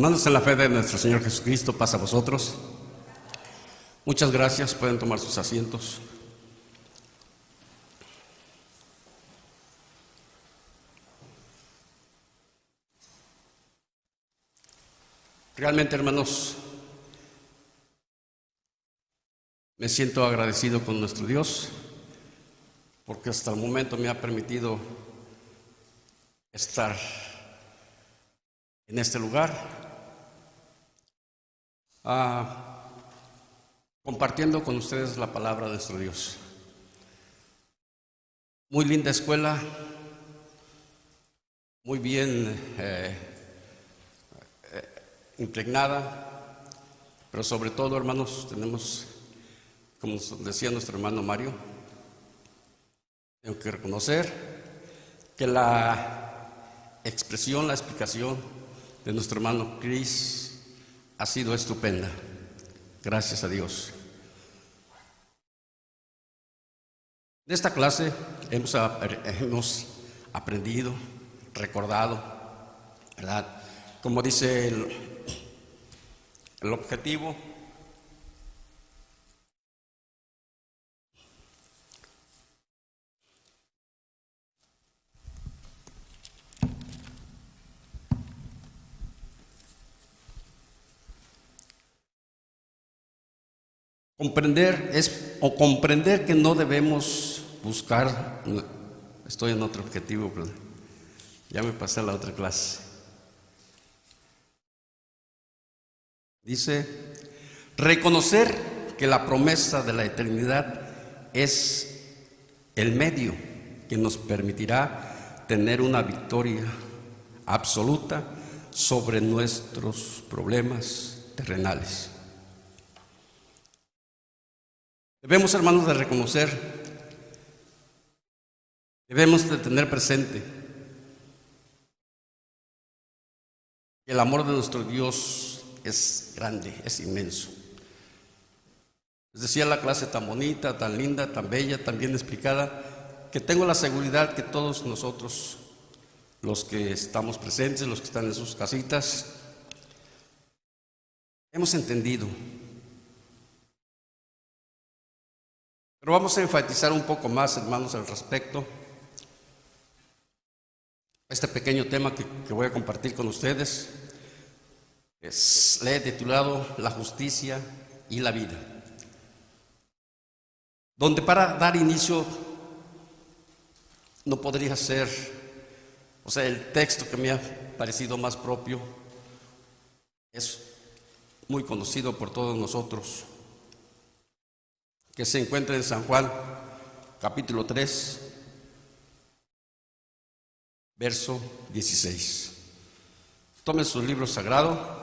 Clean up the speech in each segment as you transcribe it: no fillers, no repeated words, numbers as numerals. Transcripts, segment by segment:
Hermanos, en la fe de nuestro Señor Jesucristo, paz a vosotros. Muchas gracias, pueden tomar sus asientos. Realmente, hermanos, me siento agradecido con nuestro Dios, porque hasta el momento me ha permitido estar en este lugar, compartiendo con ustedes la palabra de nuestro Dios. Muy linda escuela, muy bien impregnada, pero sobre todo, hermanos, tenemos, como decía nuestro hermano Mario, tengo que reconocer que la expresión, la explicación de nuestro hermano Chris ha sido estupenda. Gracias a Dios. De esta clase hemos aprendido, recordado, ¿verdad? Como dice el objetivo, comprender que no debemos buscar. Estoy en otro objetivo, pero ya me pasé a la otra clase. Dice, reconocer que la promesa de la eternidad es el medio que nos permitirá tener una victoria absoluta sobre nuestros problemas terrenales. Debemos, hermanos, de reconocer, debemos de tener presente que el amor de nuestro Dios es grande, es inmenso. Les decía la clase tan bonita, tan linda, tan bella, tan bien explicada, que tengo la seguridad que todos nosotros, los que estamos presentes, los que están en sus casitas, hemos entendido. Pero vamos a enfatizar un poco más, hermanos, al respecto. Este pequeño tema que voy a compartir con ustedes le he titulado La justicia y la vida, donde para dar inicio no podría ser, el texto que me ha parecido más propio es muy conocido por todos nosotros, que se encuentra en San Juan, capítulo 3, verso 16. Tomen su libro sagrado.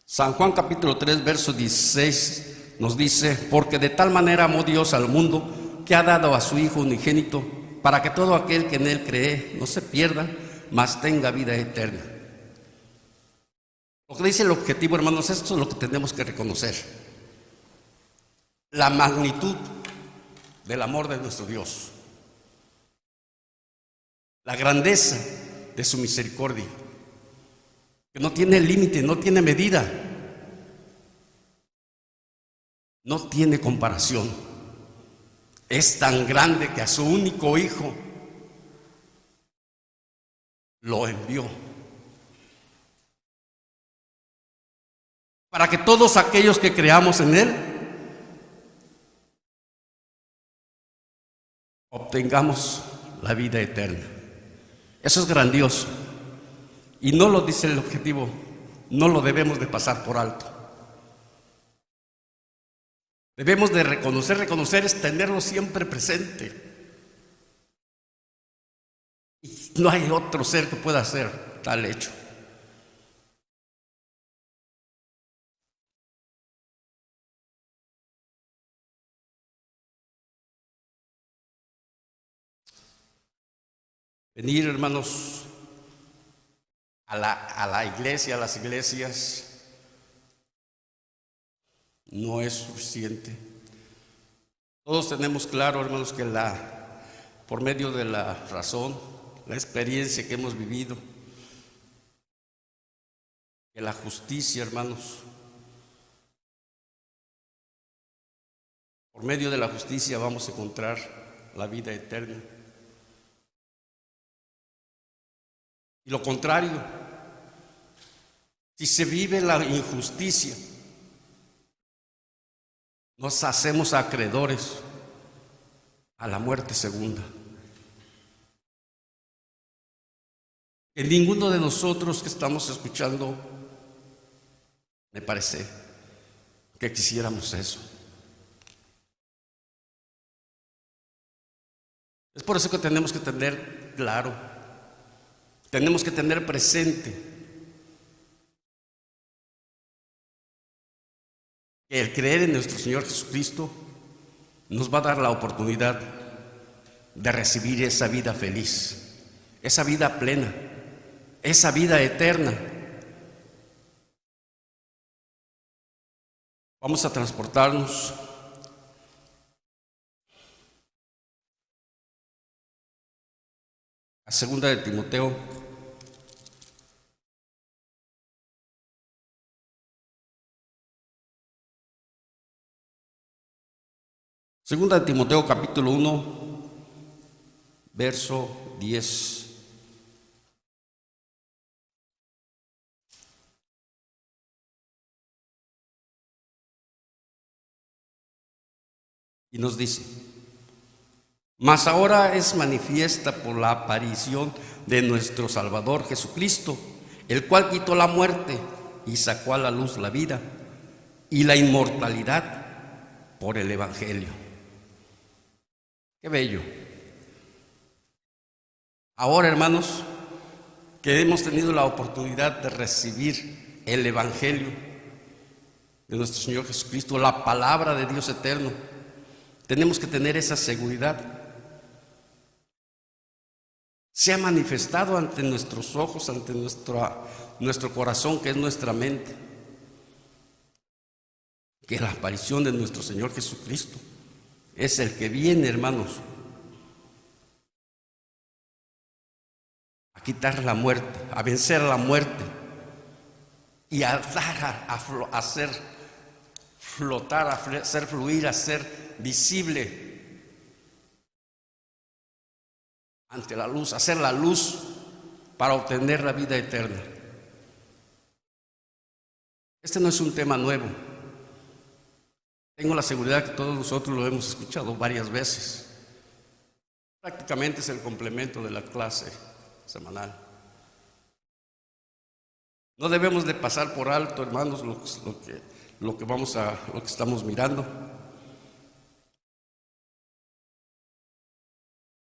San Juan capítulo 3, verso 16 nos dice, porque de tal manera amó Dios al mundo, que ha dado a su Hijo unigénito, para que todo aquel que en Él cree no se pierda, mas tenga vida eterna. Lo que dice el objetivo, hermanos, esto es lo que tenemos que reconocer. La magnitud del amor de nuestro Dios. La grandeza de su misericordia, que no tiene límite, no tiene medida, no tiene comparación. Es tan grande que a su único Hijo lo envió para que todos aquellos que creamos en Él obtengamos la vida eterna. Eso es grandioso y no lo dice el objetivo, no lo debemos de pasar por alto. Debemos de reconocer es tenerlo siempre presente. Y no hay otro ser que pueda hacer tal hecho. Venir, hermanos, a la iglesia, a las iglesias, no es suficiente. Todos tenemos claro, hermanos, que por medio de la razón, la experiencia que hemos vivido, que la justicia, hermanos, por medio de la justicia vamos a encontrar la vida eterna. Y lo contrario, si se vive la injusticia, nos hacemos acreedores a la muerte segunda. Que ninguno de nosotros que estamos escuchando, me parece, que quisiéramos eso. Es por eso que tenemos que tener claro, tenemos que tener presente que el creer en nuestro Señor Jesucristo nos va a dar la oportunidad de recibir esa vida feliz, esa vida plena, esa vida eterna. Vamos a transportarnos a 2 de Timoteo, capítulo 1, verso 10. Y nos dice: mas ahora es manifiesta por la aparición de nuestro Salvador Jesucristo, el cual quitó la muerte y sacó a la luz la vida y la inmortalidad por el Evangelio. Qué bello. Ahora, hermanos, que hemos tenido la oportunidad de recibir el Evangelio de nuestro Señor Jesucristo, la palabra de Dios eterno, tenemos que tener esa seguridad. Se ha manifestado ante nuestros ojos, ante nuestro corazón, que es nuestra mente, que la aparición de nuestro Señor Jesucristo es el que viene, hermanos, a quitar la muerte, a vencer la muerte y a dar, a hacer flotar, a hacer fluir, a ser visible ante la luz, hacer la luz para obtener la vida eterna. Este no es un tema nuevo. Tengo la seguridad que todos nosotros lo hemos escuchado varias veces. Prácticamente es el complemento de la clase semanal. No debemos de pasar por alto, hermanos, lo que estamos mirando.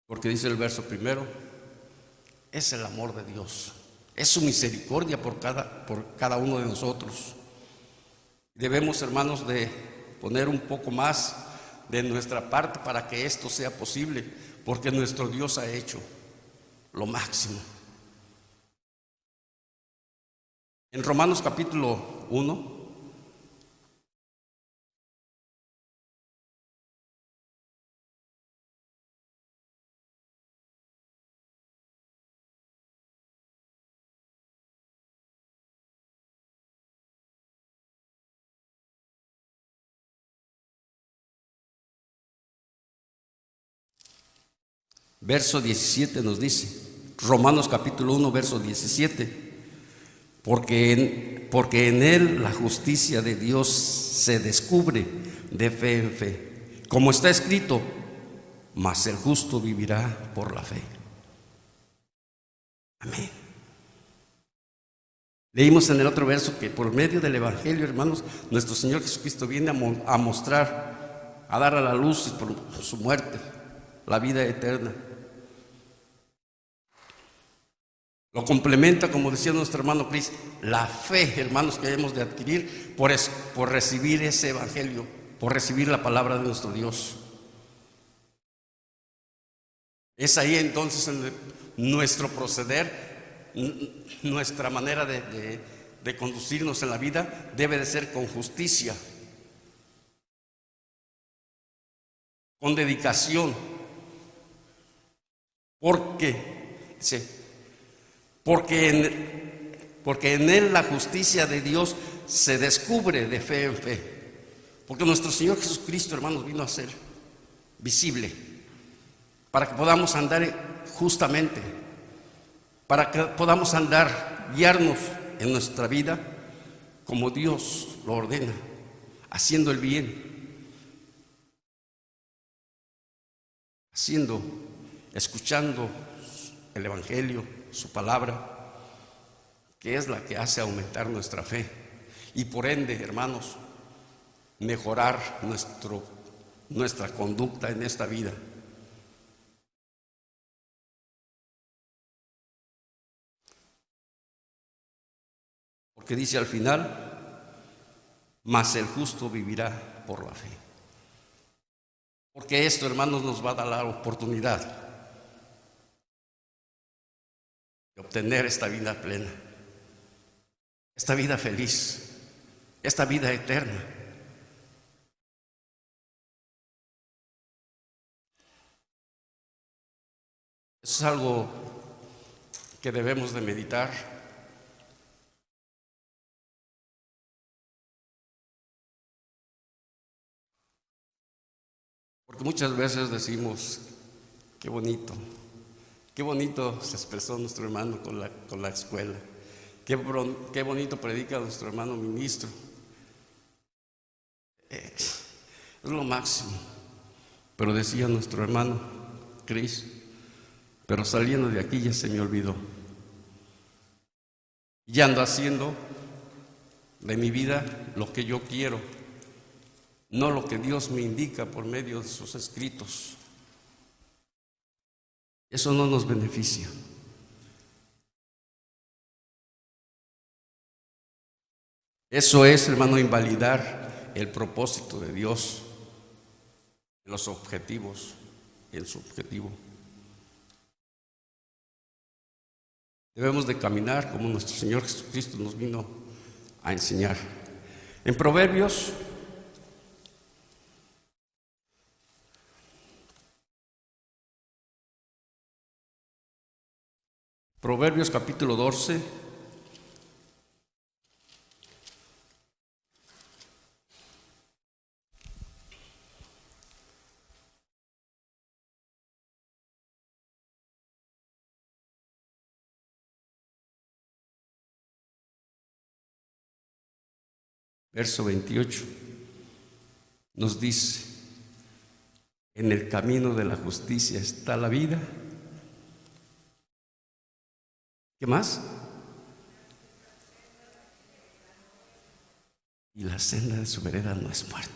Porque dice el verso primero, es el amor de Dios, es su misericordia por cada uno de nosotros. Debemos, hermanos, de poner un poco más de nuestra parte para que esto sea posible, porque nuestro Dios ha hecho lo máximo. En Romanos capítulo 1, verso 17 nos dice, Romanos capítulo 1, verso 17, porque en él la justicia de Dios se descubre de fe en fe, como está escrito, mas el justo vivirá por la fe. Amén. Leímos en el otro verso que por medio del Evangelio, hermanos, nuestro Señor Jesucristo viene a mostrar, a dar a la luz por su muerte, la vida eterna. Lo complementa, como decía nuestro hermano Cris, la fe, hermanos, que hemos de adquirir por recibir ese Evangelio, por recibir la palabra de nuestro Dios. Es ahí entonces nuestro proceder, nuestra manera de conducirnos en la vida debe de ser con justicia, con dedicación, porque, sí, porque en Él la justicia de Dios se descubre de fe en fe. Porque nuestro Señor Jesucristo, hermanos, vino a ser visible para que podamos andar justamente, para que podamos andar, guiarnos en nuestra vida como Dios lo ordena, haciendo el bien, escuchando el Evangelio, su palabra, que es la que hace aumentar nuestra fe y por ende, hermanos, mejorar nuestra conducta en esta vida. Porque dice al final, mas el justo vivirá por la fe. Porque esto, hermanos, nos va a dar la oportunidad de obtener esta vida plena, esta vida feliz, esta vida eterna. Eso es algo que debemos de meditar. Porque muchas veces decimos, qué bonito se expresó nuestro hermano con la escuela, qué bonito predica nuestro hermano ministro. Es lo máximo. Pero decía nuestro hermano Cris, pero saliendo de aquí ya se me olvidó. Y ando haciendo de mi vida lo que yo quiero, no lo que Dios me indica por medio de sus escritos. Eso no nos beneficia. Eso es, hermano, invalidar el propósito de Dios, los objetivos, en su objetivo. Debemos de caminar como nuestro Señor Jesucristo nos vino a enseñar. En Proverbios capítulo 12, verso 28, nos dice, en el camino de la justicia está la vida. ¿Qué más? Y la senda de su vereda no es muerte.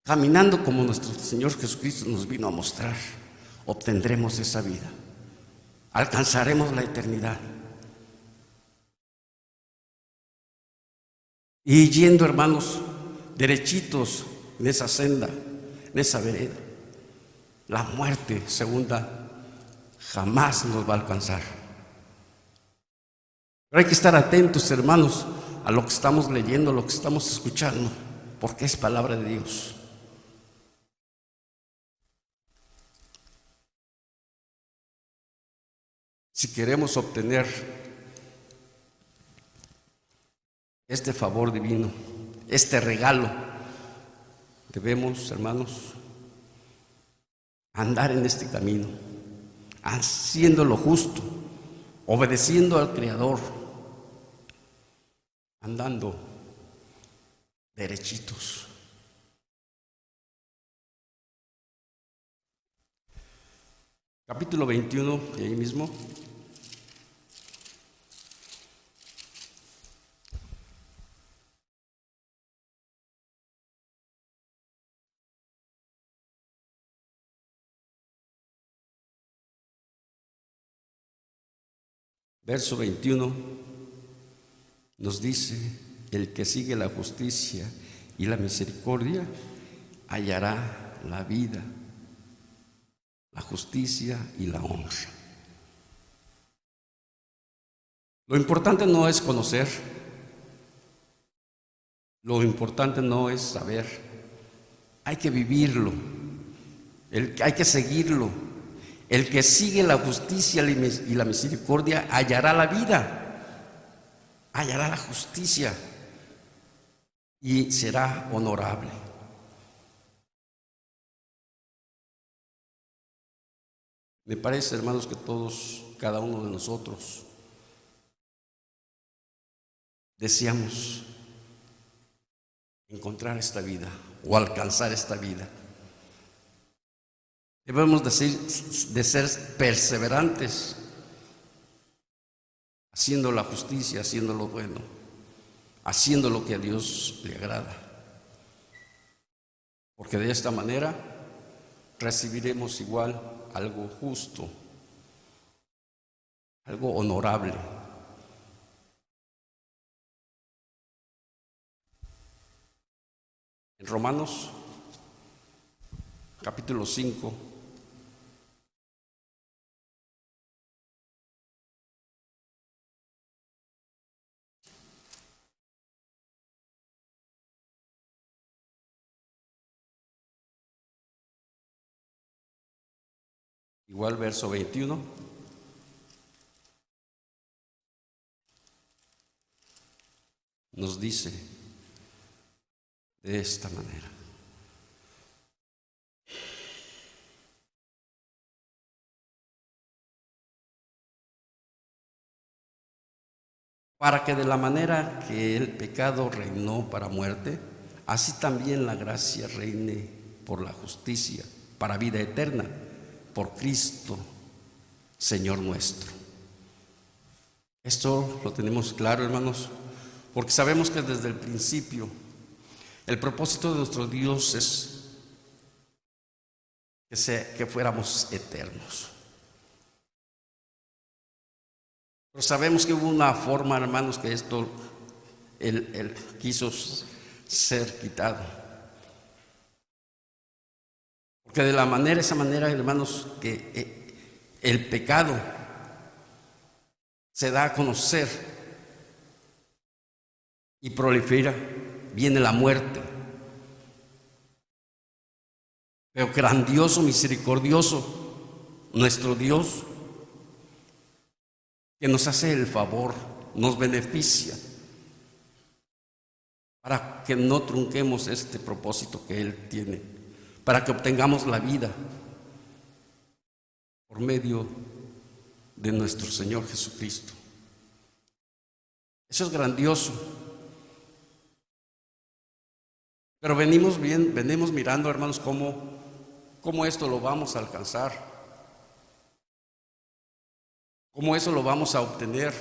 Caminando como nuestro Señor Jesucristo nos vino a mostrar, obtendremos esa vida, alcanzaremos la eternidad. Y yendo, hermanos, derechitos en esa senda, en esa vereda, la muerte segunda jamás nos va a alcanzar. Pero hay que estar atentos, hermanos, a lo que estamos leyendo, lo que estamos escuchando, porque es palabra de Dios. Si queremos obtener este favor divino, este regalo, debemos, hermanos, andar en este camino, haciendo lo justo, obedeciendo al Creador, andando derechitos. Capítulo 21, de ahí mismo. Verso 21 nos dice, el que sigue la justicia y la misericordia hallará la vida, la justicia y la honra. Lo importante no es conocer, lo importante no es saber, hay que vivirlo, hay que seguirlo. El que sigue la justicia y la misericordia hallará la vida, hallará la justicia y será honorable. Me parece, hermanos, que todos, cada uno de nosotros, deseamos encontrar esta vida o alcanzar esta vida. Debemos de ser perseverantes, haciendo la justicia, haciendo lo bueno, haciendo lo que a Dios le agrada. Porque de esta manera recibiremos igual algo justo, algo honorable. En Romanos, capítulo 5, igual verso 21, nos dice de esta manera: para que de la manera que el pecado reinó para muerte, así también la gracia reine por la justicia, para vida eterna, por Cristo, Señor nuestro. Esto lo tenemos claro, hermanos, porque sabemos que desde el principio el propósito de nuestro Dios es que fuéramos eternos. Pero sabemos que hubo una forma, hermanos, que esto él quiso ser quitado. Porque de esa manera, hermanos, que el pecado se da a conocer y prolifera, viene la muerte. Pero grandioso, misericordioso, nuestro Dios, que nos hace el favor, nos beneficia, para que no trunquemos este propósito que Él tiene, para que obtengamos la vida por medio de nuestro Señor Jesucristo. Eso es grandioso. Pero venimos mirando, hermanos, cómo esto lo vamos a alcanzar, cómo eso lo vamos a obtener.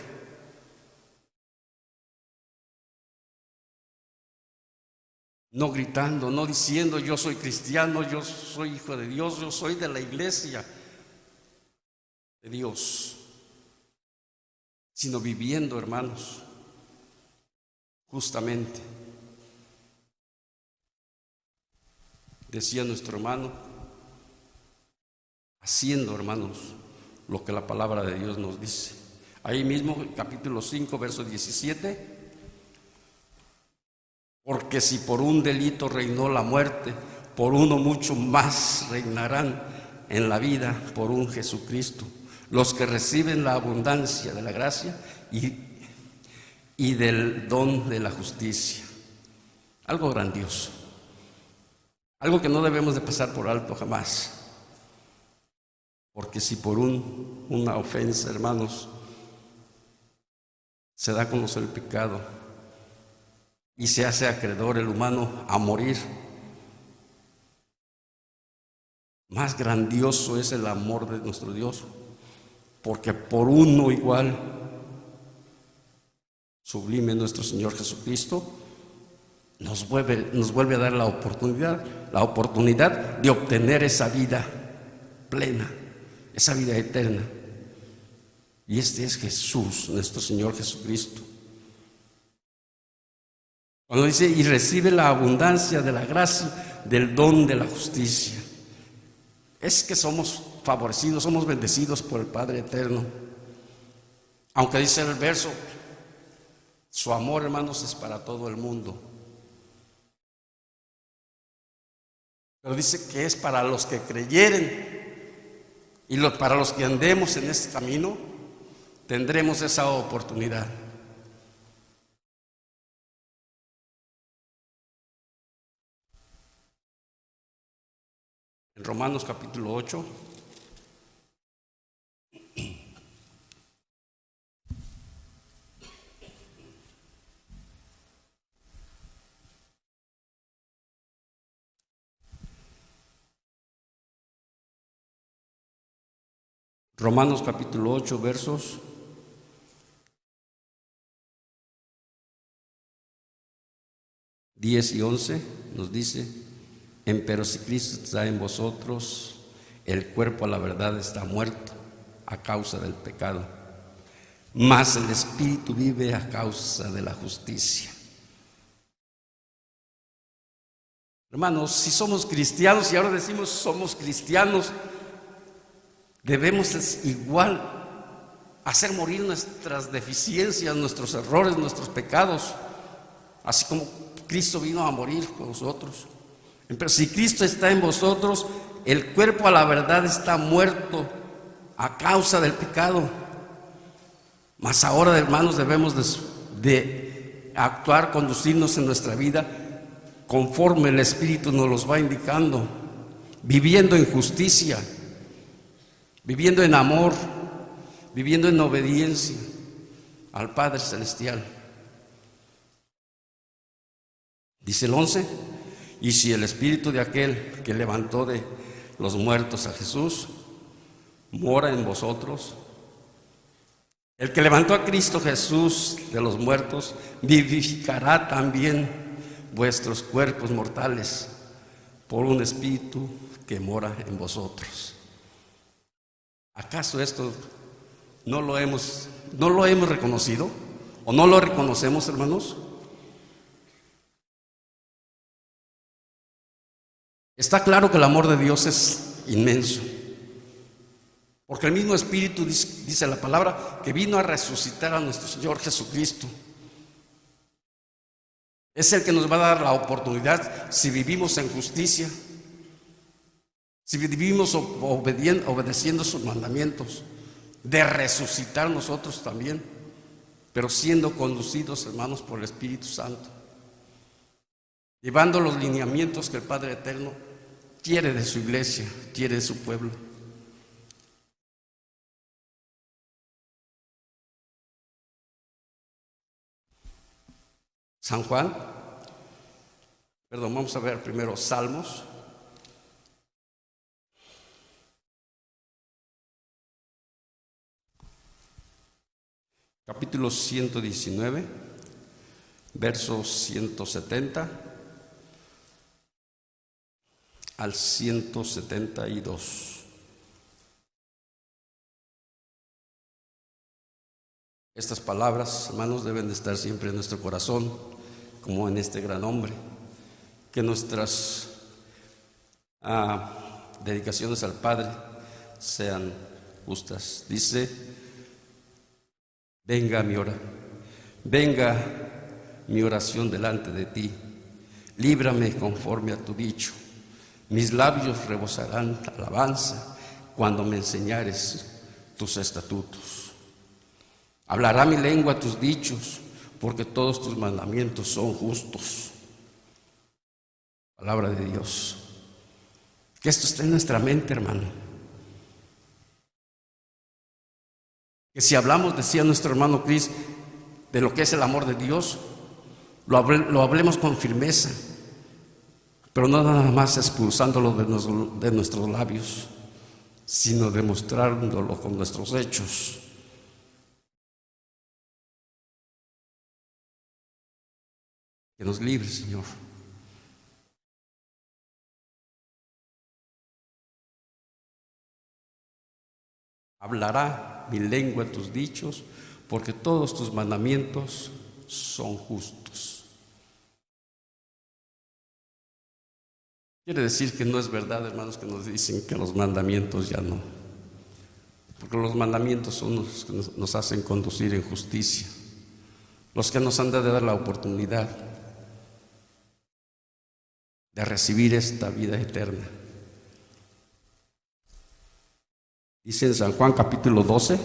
No gritando, no diciendo yo soy cristiano, yo soy hijo de Dios, yo soy de la iglesia de Dios, sino viviendo, hermanos, justamente. Decía nuestro hermano, haciendo, hermanos, lo que la palabra de Dios nos dice. Ahí mismo, capítulo 5, verso 17. Porque si por un delito reinó la muerte, por uno mucho más reinarán en la vida por un Jesucristo, los que reciben la abundancia de la gracia y del don de la justicia. Algo grandioso, algo que no debemos de pasar por alto jamás. Porque si por una ofensa, hermanos, se da a conocer el pecado y se hace acreedor el humano a morir, más grandioso es el amor de nuestro Dios, porque por uno igual, sublime nuestro Señor Jesucristo, nos vuelve a dar la oportunidad de obtener esa vida plena, esa vida eterna. Y este es Jesús, nuestro Señor Jesucristo. Cuando dice, y recibe la abundancia de la gracia, del don de la justicia, es que somos favorecidos, somos bendecidos por el Padre eterno. Aunque dice el verso, su amor, hermanos, es para todo el mundo. Pero dice que es para los que creyeren y para los que andemos en este camino, tendremos esa oportunidad. En Romanos capítulo 8. Romanos capítulo 8, versos 10 y 11 nos dice: Pero si Cristo está en vosotros, el cuerpo a la verdad está muerto a causa del pecado, mas el espíritu vive a causa de la justicia. Hermanos, si somos cristianos, y ahora decimos somos cristianos, debemos igual hacer morir nuestras deficiencias, nuestros errores, nuestros pecados, así como Cristo vino a morir por nosotros. Pero si Cristo está en vosotros, el cuerpo a la verdad está muerto a causa del pecado. Mas ahora, hermanos, debemos de actuar, conducirnos en nuestra vida conforme el Espíritu nos los va indicando, viviendo en justicia, viviendo en amor, viviendo en obediencia al Padre Celestial. Dice el 11: y si el Espíritu de aquel que levantó de los muertos a Jesús mora en vosotros, el que levantó a Cristo Jesús de los muertos vivificará también vuestros cuerpos mortales por un Espíritu que mora en vosotros. ¿Acaso esto no lo hemos reconocido o no lo reconocemos, hermanos? Está claro que el amor de Dios es inmenso, porque el mismo Espíritu, dice la palabra, que vino a resucitar a nuestro Señor Jesucristo. Es el que nos va a dar la oportunidad, si vivimos en justicia, si vivimos obedeciendo sus mandamientos, de resucitar nosotros también, pero siendo conducidos, hermanos, por el Espíritu Santo, llevando los lineamientos que el Padre Eterno quiere de su iglesia, quiere de su pueblo. Vamos a ver primero Salmos. Capítulo 119, versos 170 al 172. Estas palabras, hermanos, deben de estar siempre en nuestro corazón, como en este gran hombre. Que nuestras dedicaciones al Padre sean justas. Dice: venga mi oración delante de ti, líbrame conforme a tu dicho. Mis labios rebosarán alabanza cuando me enseñares tus estatutos. Hablará mi lengua tus dichos, porque todos tus mandamientos son justos. Palabra de Dios. Que esto esté en nuestra mente, hermano. Que si hablamos, decía nuestro hermano Cris, de lo que es el amor de Dios, lo hablemos con firmeza, pero no nada más expulsándolo de nuestros labios, sino demostrándolo con nuestros hechos. Que nos libre, Señor. Hablará mi lengua tus dichos, porque todos tus mandamientos son justos. Quiere decir que no es verdad, hermanos, que nos dicen que los mandamientos ya no. Porque los mandamientos son los que nos hacen conducir en justicia, los que nos han de dar la oportunidad de recibir esta vida eterna. Dice en San Juan capítulo 12,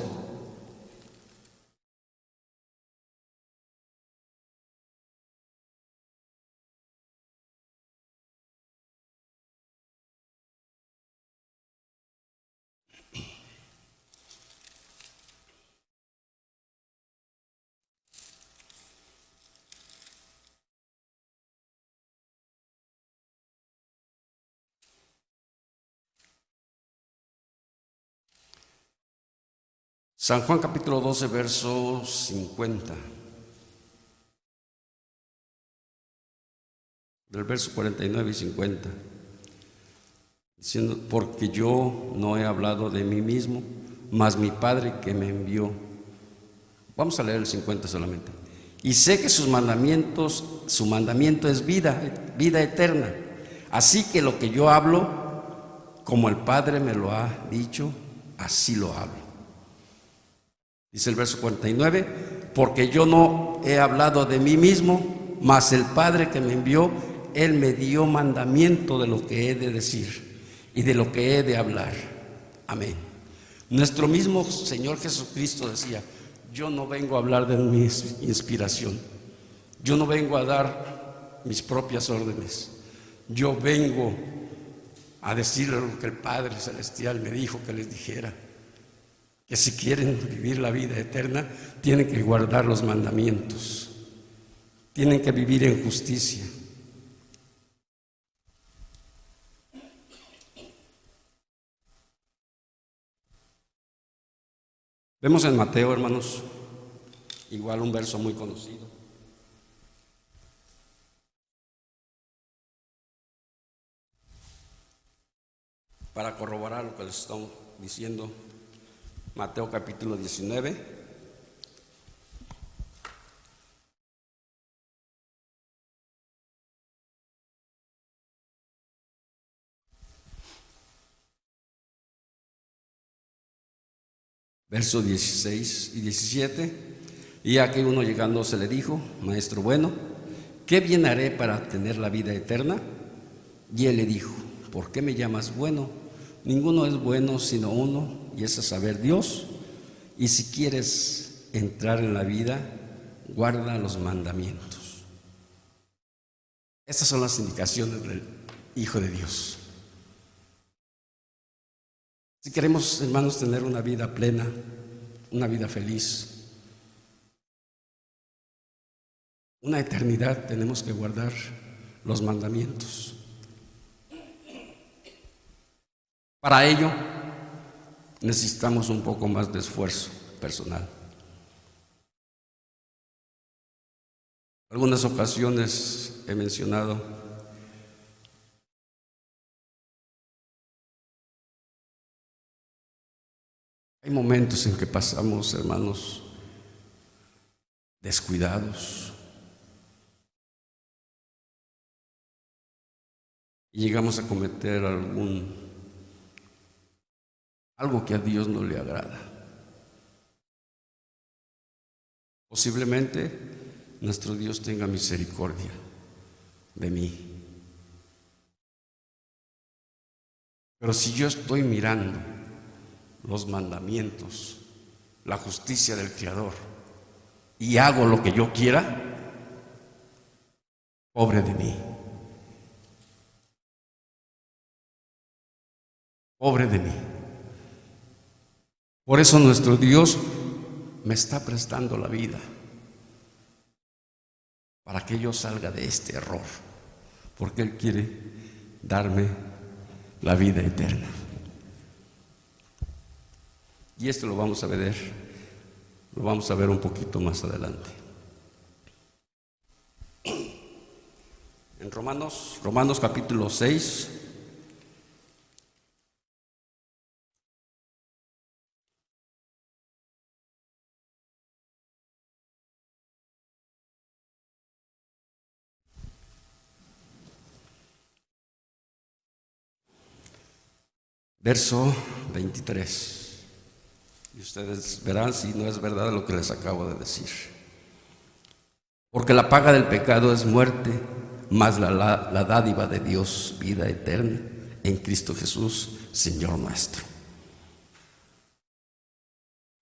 San Juan capítulo 12, verso 50. Del verso 49 y 50. Diciendo, porque yo no he hablado de mí mismo, mas mi Padre que me envió. Vamos a leer el 50 solamente. Y sé que su mandamiento es vida eterna. Así que lo que yo hablo, como el Padre me lo ha dicho, así lo hablo. Dice el verso 49, porque yo no he hablado de mí mismo, mas el Padre que me envió, Él me dio mandamiento de lo que he de decir y de lo que he de hablar. Amén. Nuestro mismo Señor Jesucristo decía, yo no vengo a hablar de mi inspiración, yo no vengo a dar mis propias órdenes, yo vengo a decirle lo que el Padre Celestial me dijo que les dijera. Que si quieren vivir la vida eterna, tienen que guardar los mandamientos, tienen que vivir en justicia. Vemos en Mateo, hermanos, igual un verso muy conocido. Para corroborar lo que les estamos diciendo. Mateo capítulo 19, versos 16 y 17. Y aquí uno llegando se le dijo, Maestro bueno, ¿qué bien haré para tener la vida eterna? Y él le dijo, ¿por qué me llamas bueno? Ninguno es bueno sino uno, y es a saber Dios. Y si quieres entrar en la vida, guarda los mandamientos. Estas son las indicaciones del Hijo de Dios. Si queremos, hermanos, tener una vida plena, una vida feliz, una eternidad, tenemos que guardar los mandamientos. Para ello, necesitamos un poco más de esfuerzo personal. Algunas ocasiones he mencionado hay momentos en que pasamos, hermanos, descuidados y llegamos a cometer algo que a Dios no le agrada. Posiblemente nuestro Dios tenga misericordia de mí. Pero si yo estoy mirando los mandamientos, la justicia del Creador, y hago lo que yo quiera, pobre de mí. Pobre de mí. Por eso nuestro Dios me está prestando la vida, para que yo salga de este error, porque Él quiere darme la vida eterna. Y esto lo vamos a ver un poquito más adelante. En Romanos capítulo 6, verso 23. Y ustedes verán si no es verdad lo que les acabo de decir. Porque la paga del pecado es muerte, mas la dádiva de Dios, vida eterna, en Cristo Jesús, Señor nuestro.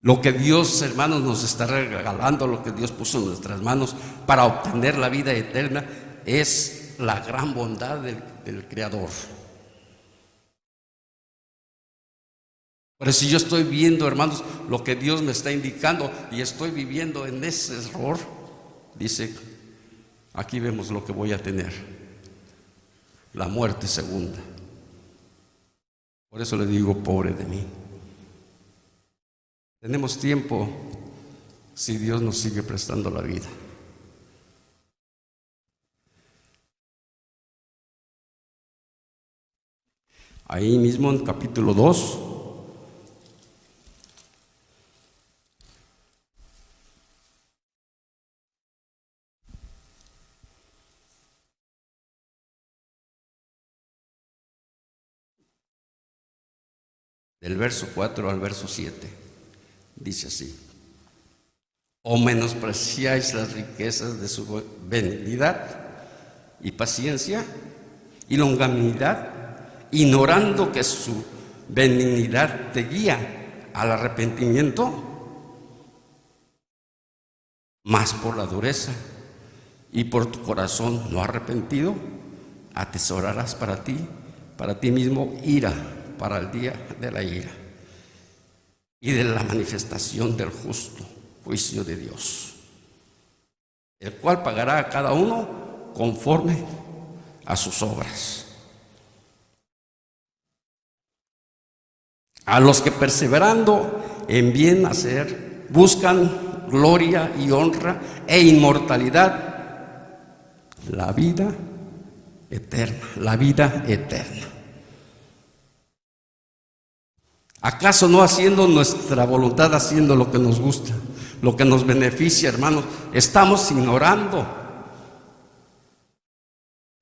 Lo que Dios, hermanos, nos está regalando, lo que Dios puso en nuestras manos para obtener la vida eterna, es la gran bondad del Creador. Pero si yo estoy viendo, hermanos, lo que Dios me está indicando y estoy viviendo en ese error, dice, aquí vemos lo que voy a tener: la muerte segunda. Por eso le digo, pobre de mí. Tenemos tiempo si Dios nos sigue prestando la vida. Ahí mismo en capítulo 2, del verso 4 al verso 7, dice así: ¿O menospreciáis las riquezas de su benignidad y paciencia y longanimidad, ignorando que su benignidad te guía al arrepentimiento? Mas por la dureza y por tu corazón no arrepentido, atesorarás para ti mismo ira, para el día de la ira y de la manifestación del justo juicio de Dios, el cual pagará a cada uno conforme a sus obras. A los que perseverando en bien hacer buscan gloria y honra e inmortalidad, la vida eterna. ¿Acaso no haciendo nuestra voluntad, haciendo lo que nos gusta, lo que nos beneficia, hermanos, estamos ignorando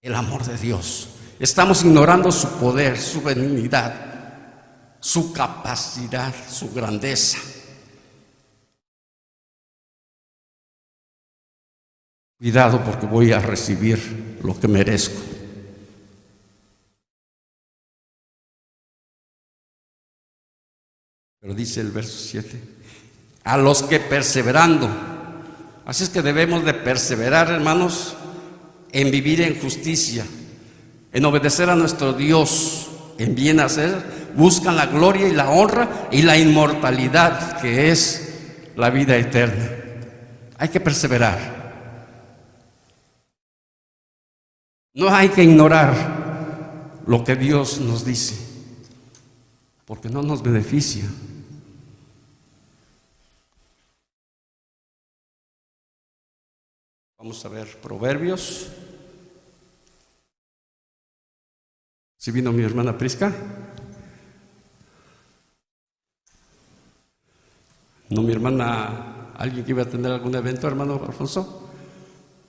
el amor de Dios? Estamos ignorando su poder, su benignidad, su capacidad, su grandeza. Cuidado, porque voy a recibir lo que merezco. Pero dice el verso 7, a los que perseverando. Así es que debemos de perseverar, hermanos, en vivir en justicia, en obedecer a nuestro Dios, en bien hacer, buscan la gloria y la honra y la inmortalidad, que es la vida eterna. Hay que perseverar. No hay que ignorar lo que Dios nos dice, porque no nos beneficia. Vamos a ver Proverbios. ¿Sí vino mi hermana Prisca? ¿No mi hermana, alguien que iba a tener algún evento, hermano Alfonso?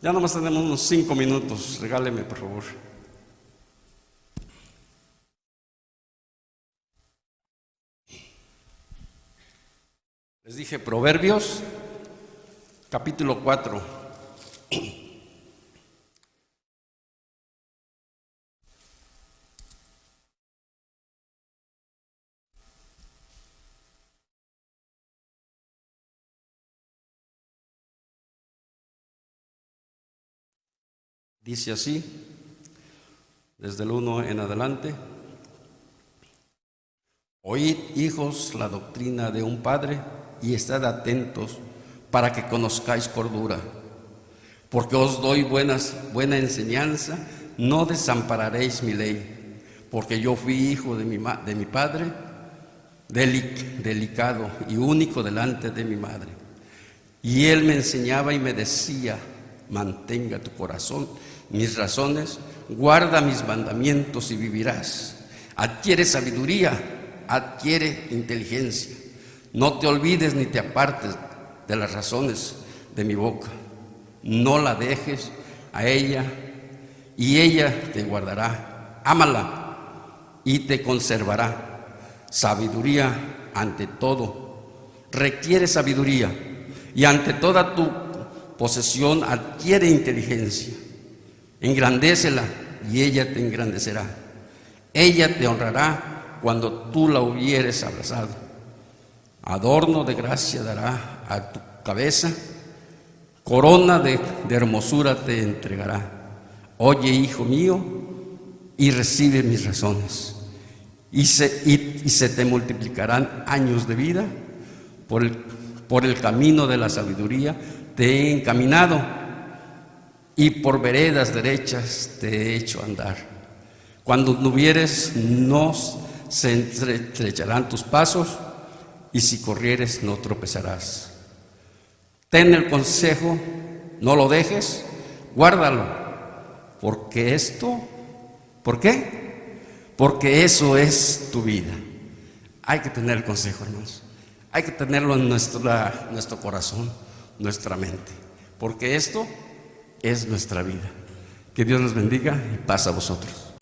Ya nomás tenemos unos 5 minutos, regáleme por favor. Les dije Proverbios, capítulo 4. Dice así, desde el 1 en adelante: Oíd, hijos, la doctrina de un padre, y estad atentos para que conozcáis cordura. Porque os doy buena enseñanza, no desampararéis mi ley. Porque yo fui hijo de mi padre, delicado y único delante de mi madre. Y él me enseñaba y me decía: mantenga tu corazón mis razones, guarda mis mandamientos y vivirás. Adquiere sabiduría, adquiere inteligencia. No te olvides ni te apartes de las razones de mi boca. No la dejes a ella, y ella te guardará. Ámala y te conservará. Sabiduría ante todo. Requiere sabiduría, y ante toda tu posesión adquiere inteligencia. Engrandécela y ella te engrandecerá. Ella te honrará cuando tú la hubieres abrazado. Adorno de gracia dará a tu cabeza, corona de hermosura te entregará. Oye, hijo mío, y recibe mis razones, y se te multiplicarán años de vida. Por el camino de la sabiduría te he encaminado, y por veredas derechas te he hecho andar. Cuando hubieres, no se estrecharán tus pasos, y si corrieres no tropezarás. Ten el consejo, no lo dejes, guárdalo, porque ¿por qué? Porque eso es tu vida. Hay que tener el consejo, hermanos. Hay que tenerlo en nuestro corazón, nuestra mente, porque esto es nuestra vida. Que Dios los bendiga y paz a vosotros.